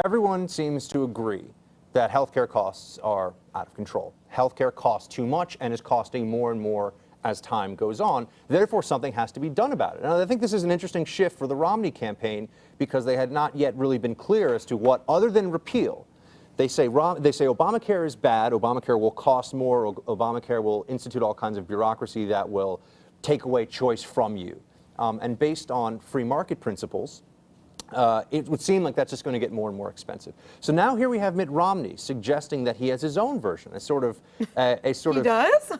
Everyone seems to agree that healthcare costs are out of control. Healthcare costs too much and is costing more and more as time goes on. Therefore, something has to be done about it. Now, I think this is an interesting shift for the Romney campaign because they had not yet really been clear as to what, other than repeal. They say Obamacare is bad, Obamacare will cost more, Obamacare will institute all kinds of bureaucracy that will take away choice from you. And based on free market principles, it would seem like that's just going to get more and more expensive. So now here we have Mitt Romney suggesting that he has his own version, a sort of. He does?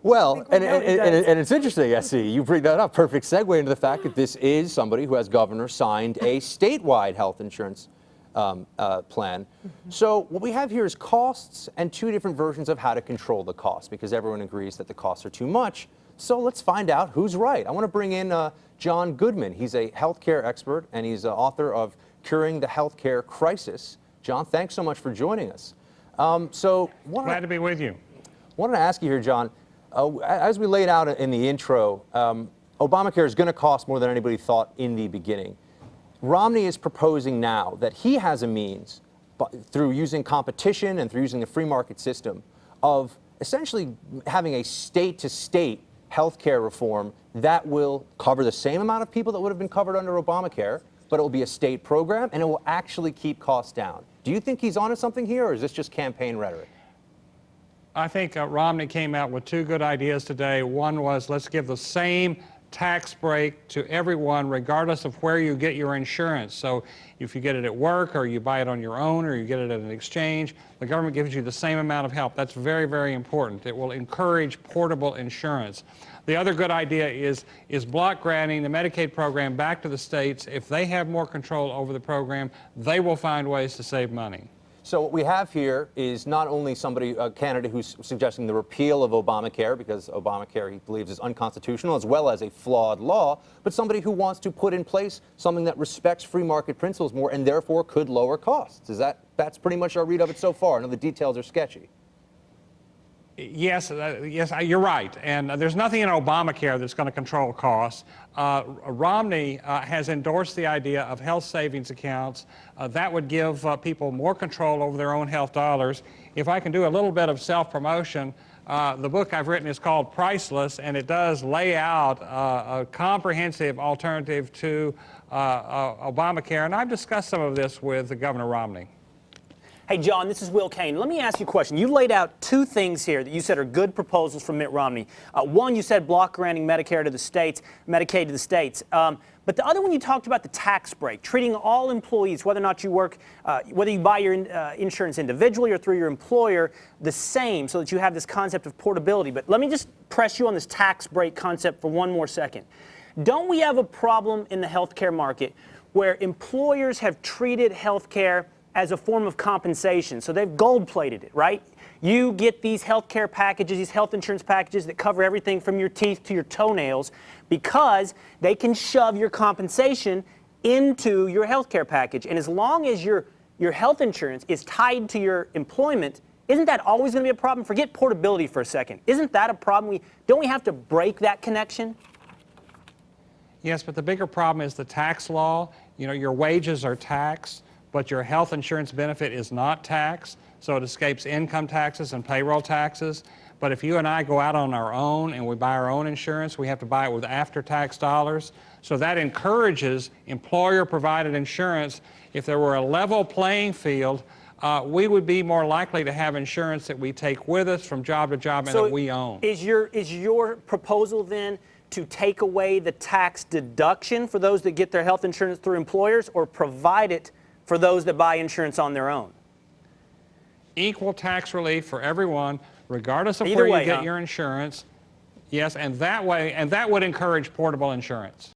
Well, and it's interesting, Essie, you bring that up. Perfect segue into the fact that this is somebody who, as governor, signed a statewide health insurance plan. So what we have here is costs and two different versions of how to control the costs, because everyone agrees that the costs are too much. So let's find out who's right. I want to bring in John Goodman. He's a healthcare expert, and he's author of Curing the Healthcare Crisis. John, thanks so much for joining us. Glad to be with you. Wanted to ask you here, John, as we laid out in the intro, Obamacare is going to cost more than anybody thought in the beginning. Romney is proposing now that he has a means, through using competition and through using the free market system, of essentially having a state-to-state healthcare reform that will cover the same amount of people that would have been covered under Obamacare, but it will be a state program and it will actually keep costs down. Do you think he's onto something here, or is this just campaign rhetoric? I think Romney came out with two good ideas today. One was, let's give the same tax break to everyone regardless of where you get your insurance. So if you get it at work, or you buy it on your own, or you get it at an exchange, the government gives you the same amount of help. That's very, very important. It will encourage portable insurance. The other good idea is block granting the Medicaid program back to the states. If they have more control over the program, they will find ways to save money. So what we have here is not only a candidate who's suggesting the repeal of Obamacare, because Obamacare, he believes, is unconstitutional as well as a flawed law, but somebody who wants to put in place something that respects free market principles more and therefore could lower costs. That's pretty much our read of it so far. I know the details are sketchy. Yes, you're right. And there's nothing in Obamacare that's going to control costs. Romney has endorsed the idea of health savings accounts. That would give people more control over their own health dollars. If I can do a little bit of self-promotion, the book I've written is called Priceless, and it does lay out a comprehensive alternative to Obamacare. And I've discussed some of this with Governor Romney. Hey, John, this is Will Kane. Let me ask you a question. You laid out two things here that you said are good proposals from Mitt Romney. One, you said block granting Medicare to the states, Medicaid to the states. But the other one, you talked about the tax break, treating all employees, whether or not you work, whether you buy your insurance individually or through your employer, the same, so that you have this concept of portability. But let me just press you on this tax break concept for one more second. Don't we have a problem in the healthcare market where employers have treated healthcare as a form of compensation? So they've gold-plated it, right? You get these health care packages, these health insurance packages that cover everything from your teeth to your toenails, because they can shove your compensation into your health care package. And as long as your health insurance is tied to your employment, isn't that always going to be a problem? Forget portability for a second. Isn't that a problem? Don't we have to break that connection? Yes, but the bigger problem is the tax law. You know, your wages are taxed, but your health insurance benefit is not taxed, so it escapes income taxes and payroll taxes. But if you and I go out on our own and we buy our own insurance, we have to buy it with after-tax dollars. So that encourages employer-provided insurance. If there were a level playing field, we would be more likely to have insurance that we take with us from job to job and that we own. Is your proposal then to take away the tax deduction for those that get their health insurance through employers, or provide it for those that buy insurance on their own? Equal tax relief for everyone, regardless of where you get your insurance. Yes, and that way, and that would encourage portable insurance.